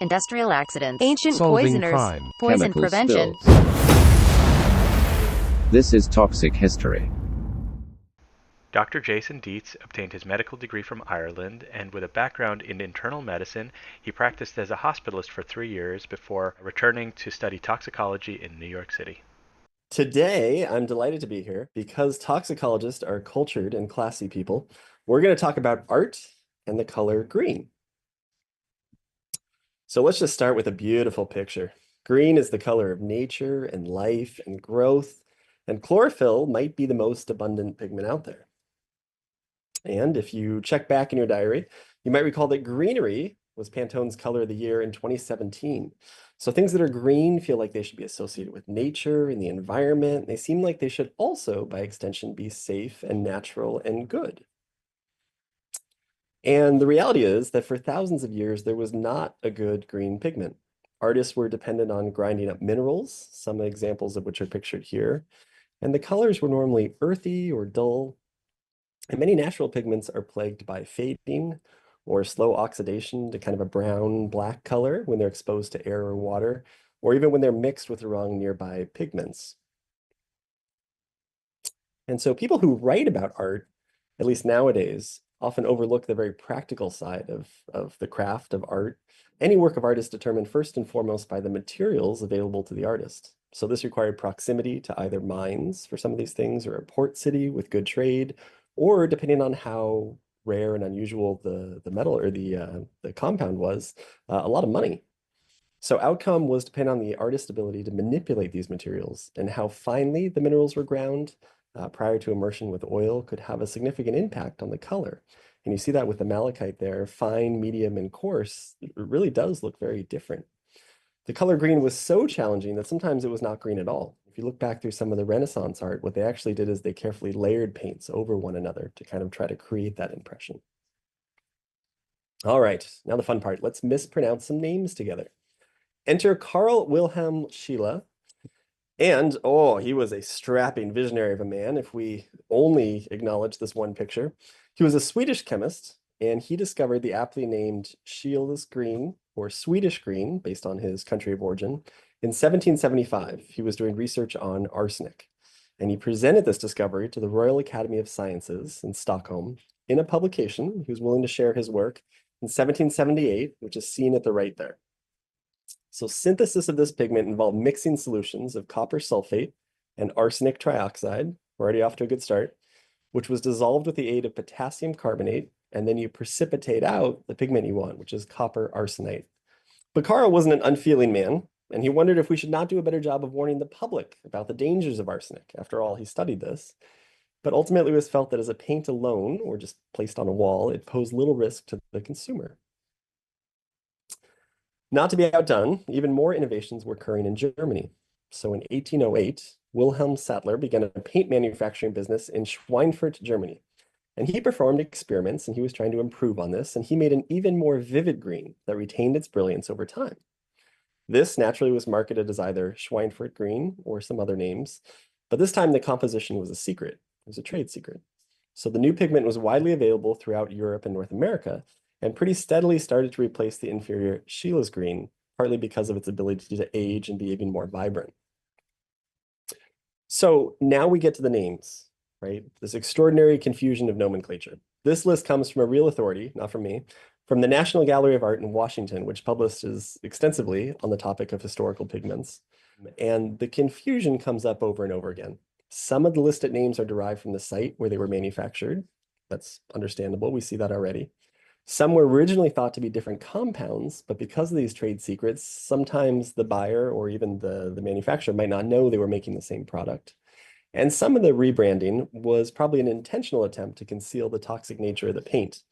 industrial accidents, ancient solving poisoners, crime, poison chemical prevention. spills. This is Toxic History. Dr. Jason Dietz obtained his medical degree from Ireland, and with a background in internal medicine, he practiced as a hospitalist for 3 years before returning to study toxicology in New York City. Today, I'm delighted to be here because toxicologists are cultured and classy people. We're going to talk about art and the color green. So let's just start with a beautiful picture. Green is the color of nature and life and growth, and chlorophyll might be the most abundant pigment out there. And if you check back in your diary, you might recall that greenery was Pantone's color of the year in 2017. So things that are green feel like they should be associated with nature and the environment. They seem like they should also, by extension, be safe and natural and good. And the reality is that for thousands of years, there was not a good green pigment. Artists were dependent on grinding up minerals, some examples of which are pictured here. And the colors were normally earthy or dull. And many natural pigments are plagued by fading or slow oxidation to kind of a brown-black color when they're exposed to air or water, or even when they're mixed with the wrong nearby pigments. And so people who write about art, at least nowadays, often overlook the very practical side of the craft of art. Any work of art is determined first and foremost by the materials available to the artist. So this required proximity to either mines for some of these things or a port city with good trade, or depending on how rare and unusual the metal or the compound was, a lot of money. So outcome was dependent on the artist's ability to manipulate these materials, and how finely the minerals were ground prior to immersion with oil could have a significant impact on the color. And you see that with the malachite there, fine, medium, and coarse, it really does look very different. The color green was so challenging that sometimes it was not green at all. If you look back through some of the Renaissance art, what they actually did is they carefully layered paints over one another to kind of try to create that impression. All right, now the fun part. Let's mispronounce some names together. Enter Carl Wilhelm Scheele. And, oh, he was a strapping visionary of a man, if we only acknowledge this one picture. He was a Swedish chemist, and he discovered the aptly named Scheele's green, or Swedish green, based on his country of origin, in 1775. He was doing research on arsenic, and he presented this discovery to the Royal Academy of Sciences in Stockholm in a publication. He was willing to share his work in 1778, which is seen at the right there. So synthesis of this pigment involved mixing solutions of copper sulfate and arsenic trioxide, we're already off to a good start, which was dissolved with the aid of potassium carbonate, and then you precipitate out the pigment you want, which is copper arsenite. But Carl wasn't an unfeeling man, and he wondered if we should not do a better job of warning the public about the dangers of arsenic. After all, he studied this. But ultimately it was felt that as a paint alone, or just placed on a wall, it posed little risk to the consumer. Not to be outdone, even more innovations were occurring in Germany. So in 1808, Wilhelm Sattler began a paint manufacturing business in Schweinfurt, Germany. And he performed experiments, and he was trying to improve on this, and he made an even more vivid green that retained its brilliance over time. This naturally was marketed as either Schweinfurt green or some other names, but this time the composition was a secret. It was a trade secret. So the new pigment was widely available throughout Europe and North America, and pretty steadily started to replace the inferior Scheele's green, partly because of its ability to age and be even more vibrant. So now we get to the names, right? This extraordinary confusion of nomenclature. This list comes from a real authority, not from me, from the National Gallery of Art in Washington, which publishes extensively on the topic of historical pigments. And the confusion comes up over and over again. Some of the listed names are derived from the site where they were manufactured. That's understandable. We see that already. Some were originally thought to be different compounds, but because of these trade secrets, sometimes the buyer or even the manufacturer might not know they were making the same product. And some of the rebranding was probably an intentional attempt to conceal the toxic nature of the paint.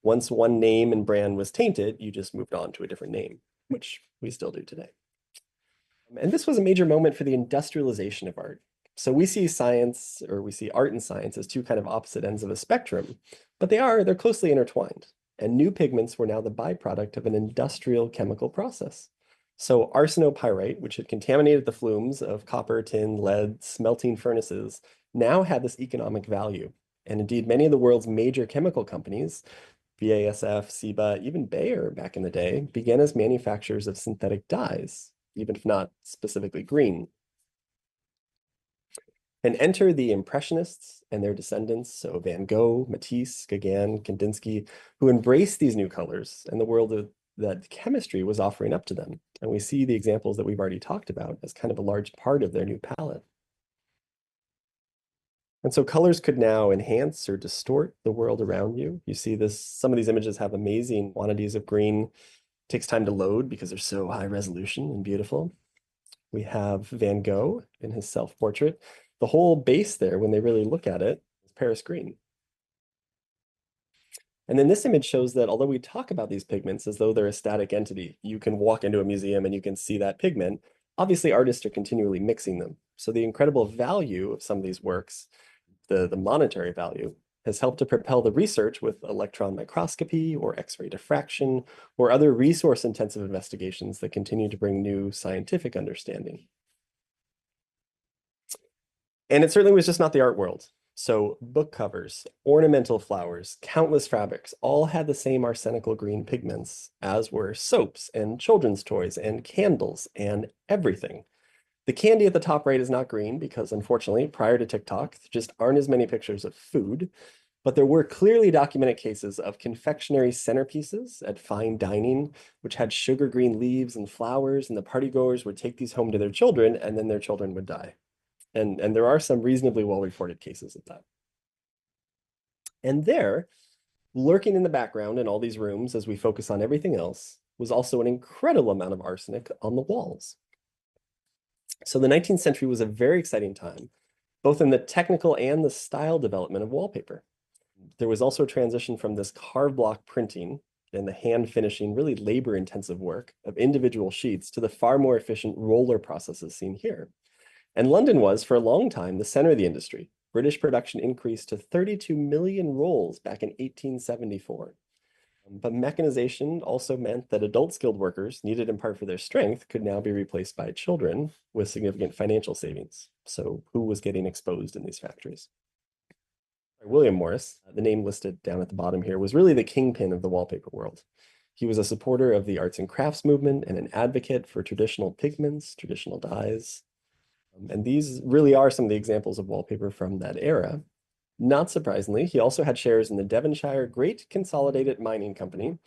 Once one name and brand was tainted, you just moved on to a different name, which we still do today. And this was a major moment for the industrialization of art. So we see science, or we see art and science as two kind of opposite ends of a spectrum, but they're closely intertwined. And new pigments were now the byproduct of an industrial chemical process. So arsenopyrite, which had contaminated the flumes of copper, tin, lead, smelting furnaces, now had this economic value. And indeed, many of the world's major chemical companies BASF, Ciba, even Bayer back in the day began as manufacturers of synthetic dyes, even if not specifically green. And enter the Impressionists and their descendants, so Van Gogh, Matisse, Gauguin, Kandinsky, who embraced these new colors and the world that chemistry was offering up to them. And we see the examples that we've already talked about as kind of a large part of their new palette. And so colors could now enhance or distort the world around you. You see this, some of these images have amazing quantities of green. It takes time to load because they're so high resolution and beautiful. We have Van Gogh in his self-portrait. The whole base there, when they really look at it, is Paris green. And then this image shows that although we talk about these pigments as though they're a static entity, you can walk into a museum and you can see that pigment. Obviously, artists are continually mixing them. So the incredible value of some of these works, the monetary value, has helped to propel the research with electron microscopy or X-ray diffraction or other resource-intensive investigations that continue to bring new scientific understanding. And it certainly was just not the art world. So book covers, ornamental flowers, countless fabrics all had the same arsenical green pigments, as were soaps and children's toys and candles and everything. The candy at the top right is not green because unfortunately, prior to TikTok, there just aren't as many pictures of food, but there were clearly documented cases of confectionery centerpieces at fine dining, which had sugar green leaves and flowers, and the partygoers would take these home to their children, and then their children would die. And there are some reasonably well-reported cases of that. And there, lurking in the background in all these rooms as we focus on everything else, was also an incredible amount of arsenic on the walls. So the 19th century was a very exciting time, both in the technical and the style development of wallpaper. There was also a transition from this carved block printing and the hand finishing, really labor-intensive work of individual sheets to the far more efficient roller processes seen here. And London was, for a long time, the center of the industry. British production increased to 32 million rolls back in 1874. But mechanization also meant that adult skilled workers, needed in part for their strength, could now be replaced by children with significant financial savings. So who was getting exposed in these factories? William Morris, the name listed down at the bottom here, was really the kingpin of the wallpaper world. He was a supporter of the arts and crafts movement and an advocate for traditional pigments, traditional dyes. And these really are some of the examples of wallpaper from that era. Not surprisingly, he also had shares in the Devonshire Great Consolidated Mining Company,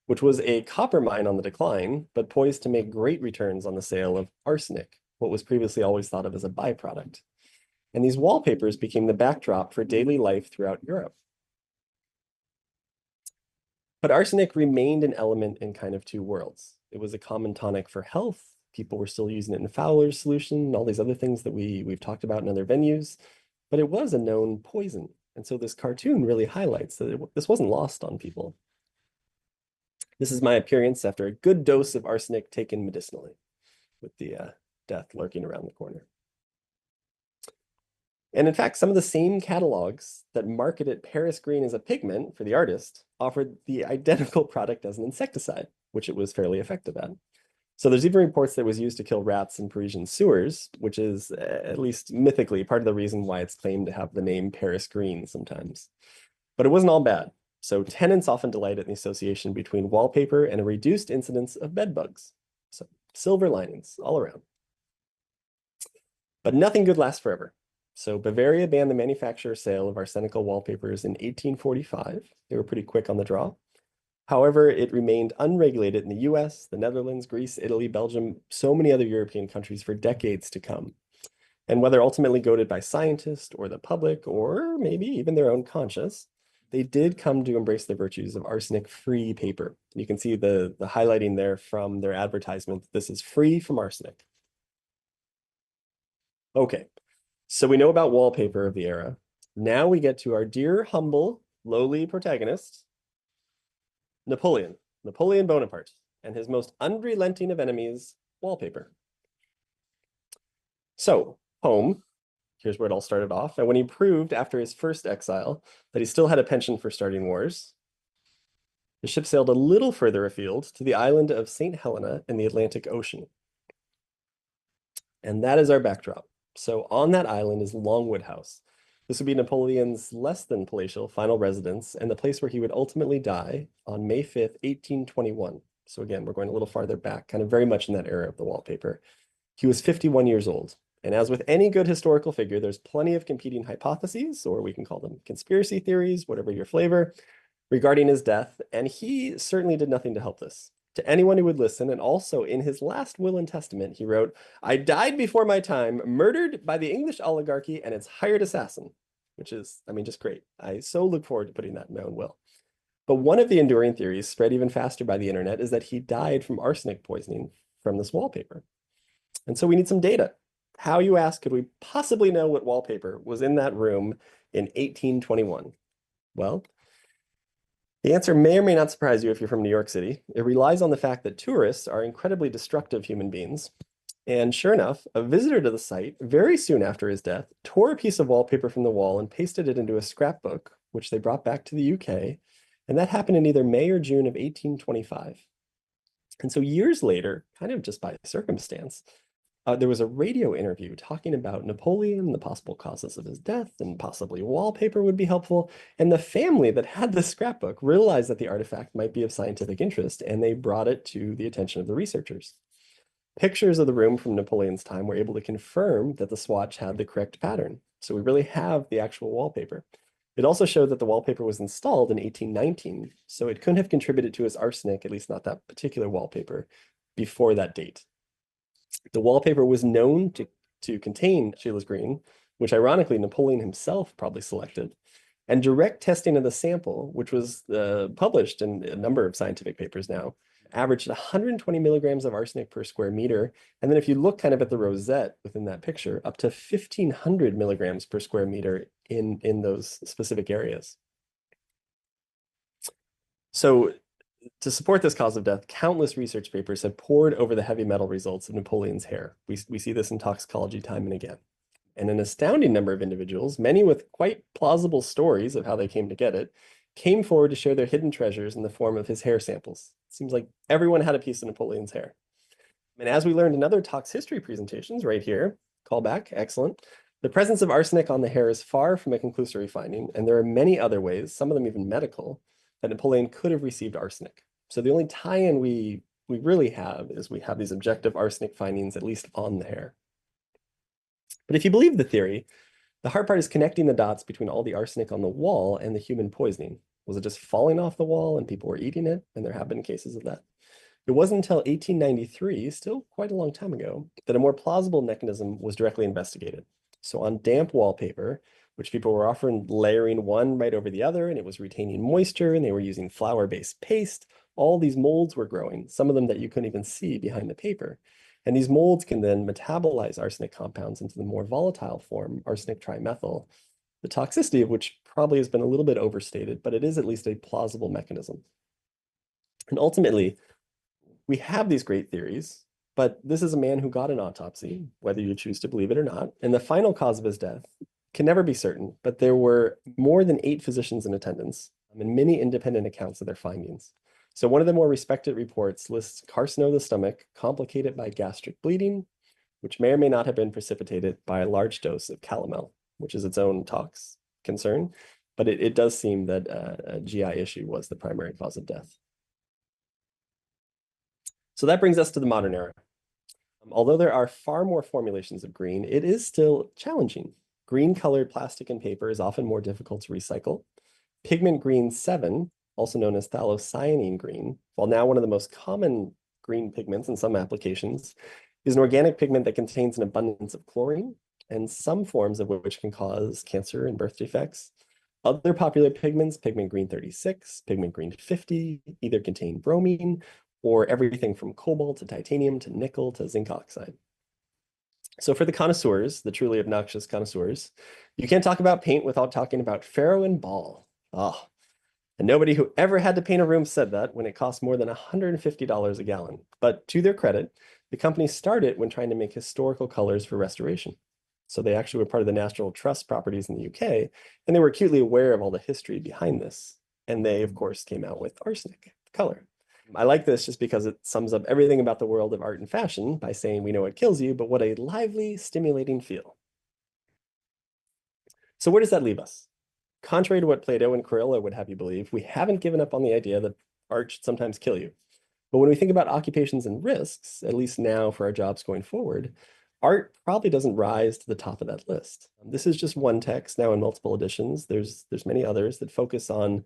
which was a copper mine on the decline, but poised to make great returns on the sale of arsenic, what was previously always thought of as a byproduct. And these wallpapers became the backdrop for daily life throughout Europe. But arsenic remained an element in kind of two worlds. It was a common tonic for health. People were still using it in Fowler's solution and all these other things that we've talked about in other venues, but it was a known poison. And so this cartoon really highlights that this wasn't lost on people. This is my appearance after a good dose of arsenic taken medicinally, with the death lurking around the corner. And in fact, some of the same catalogs that marketed Paris green as a pigment for the artist offered the identical product as an insecticide, which it was fairly effective at. So there's even reports that it was used to kill rats in Parisian sewers, which is, at least mythically, part of the reason why it's claimed to have the name Paris green sometimes. But it wasn't all bad. So tenants often delight in the association between wallpaper and a reduced incidence of bed bugs. So silver linings all around. But nothing good lasts forever. So Bavaria banned the manufacture or sale of arsenical wallpapers in 1845. They were pretty quick on the draw. However, it remained unregulated in the US, the Netherlands, Greece, Italy, Belgium, so many other European countries for decades to come. And whether ultimately goaded by scientists or the public, or maybe even their own conscience, they did come to embrace the virtues of arsenic-free paper. You can see the highlighting there from their advertisement. This is free from arsenic. Okay, so we know about wallpaper of the era. Now we get to our dear, humble, lowly protagonist, Napoleon Bonaparte, and his most unrelenting of enemies, wallpaper. So, home, here's where it all started off. And when he proved after his first exile that he still had a penchant for starting wars, the ship sailed a little further afield to the island of St. Helena in the Atlantic Ocean. And that is our backdrop. So on that island is Longwood House, This would be Napoleon's less than palatial final residence and the place where he would ultimately die on May 5th, 1821. So again, we're going a little farther back, kind of very much in that era of the wallpaper. He was 51 years old. And as with any good historical figure, there's plenty of competing hypotheses, or we can call them conspiracy theories, whatever your flavor, regarding his death. And he certainly did nothing to help this. To anyone who would listen, and also in his last will and testament, he wrote, "I died before my time, murdered by the English oligarchy and its hired assassin," which is, I mean, just great. I so look forward to putting that in my own will. But one of the enduring theories, spread even faster by the internet, is that he died from arsenic poisoning from this wallpaper. And so we need some data. How, you ask, could we possibly know what wallpaper was in that room in 1821? Well, the answer may or may not surprise you if you're from New York City. It relies on the fact that tourists are incredibly destructive human beings. And sure enough, a visitor to the site, very soon after his death, tore a piece of wallpaper from the wall and pasted it into a scrapbook, which they brought back to the UK. And that happened in either May or June of 1825. And so years later, kind of just by circumstance, there was a radio interview talking about Napoleon, the possible causes of his death, and possibly wallpaper would be helpful. And the family that had this scrapbook realized that the artifact might be of scientific interest, and they brought it to the attention of the researchers. Pictures of the room from Napoleon's time were able to confirm that the swatch had the correct pattern. So we really have the actual wallpaper. It also showed that the wallpaper was installed in 1819, so it couldn't have contributed to his arsenic, at least not that particular wallpaper, before that date. The wallpaper was known to contain Sheila's green, which ironically Napoleon himself probably selected. And direct testing of the sample, which was published in a number of scientific papers now, averaged 120 milligrams of arsenic per square meter. And then if you look kind of at the rosette within that picture, up to 1,500 milligrams per square meter in those specific areas. So to support this cause of death, countless research papers have poured over the heavy metal results of Napoleon's hair. We see this in toxicology time and again. And an astounding number of individuals, many with quite plausible stories of how they came to get it, came forward to share their hidden treasures in the form of his hair samples. It seems like everyone had a piece of Napoleon's hair. And as we learned in other tox history presentations right here, callback, excellent, the presence of arsenic on the hair is far from a conclusory finding, and there are many other ways, some of them even medical, that Napoleon could have received arsenic. So the only tie-in we really have is we have these objective arsenic findings, at least on the hair. But if you believe the theory, the hard part is connecting the dots between all the arsenic on the wall and the human poisoning. Was it just falling off the wall and people were eating it? And there have been cases of that. It wasn't until 1893, still quite a long time ago, that a more plausible mechanism was directly investigated. So on damp wallpaper, which people were often layering one right over the other, and it was retaining moisture, and they were using flour-based paste, all these molds were growing, some of them that you couldn't even see behind the paper. And these molds can then metabolize arsenic compounds into the more volatile form, arsenic trimethyl, the toxicity of which probably has been a little bit overstated, but it is at least a plausible mechanism. And ultimately, we have these great theories, but this is a man who got an autopsy, whether you choose to believe it or not, and the final cause of his death can never be certain, but there were more than 8 physicians in attendance and many independent accounts of their findings. So one of the more respected reports lists carcinoma of the stomach complicated by gastric bleeding, which may or may not have been precipitated by a large dose of calomel, which is its own tox concern. But it does seem that a GI issue was the primary cause of death. So that brings us to the modern era. Although there are far more formulations of green, it is still challenging. Green-colored plastic and paper is often more difficult to recycle. Pigment green 7, also known as phthalocyanine green, while now one of the most common green pigments in some applications, is an organic pigment that contains an abundance of chlorine, and some forms of which can cause cancer and birth defects. Other popular pigments, pigment green 36, pigment green 50, either contain bromine or everything from cobalt to titanium to nickel to zinc oxide. So for the connoisseurs, the truly obnoxious connoisseurs, you can't talk about paint without talking about Faro and Ball. Oh, and nobody who ever had to paint a room said that when it cost more than $150 a gallon. But to their credit, the company started when trying to make historical colors for restoration. So they actually were part of the National Trust properties in the UK, and they were acutely aware of all the history behind this. And they, of course, came out with arsenic, color. I like this just because it sums up everything about the world of art and fashion by saying we know it kills you, but what a lively, stimulating feel. So where does that leave us? Contrary to what Plato and Carrillo would have you believe, we haven't given up on the idea that art should sometimes kill you. But when we think about occupations and risks, at least now for our jobs going forward, art probably doesn't rise to the top of that list. This is just one text now in multiple editions. There's many others that focus on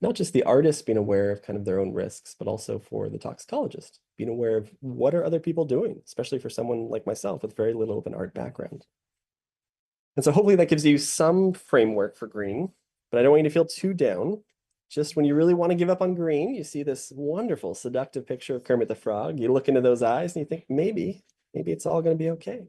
not just the artist being aware of kind of their own risks, but also for the toxicologist, being aware of what are other people doing, especially for someone like myself with very little of an art background. And so hopefully that gives you some framework for green, but I don't want you to feel too down. Just when you really want to give up on green, you see this wonderful, seductive picture of Kermit the Frog. You look into those eyes and you think maybe it's all going to be okay.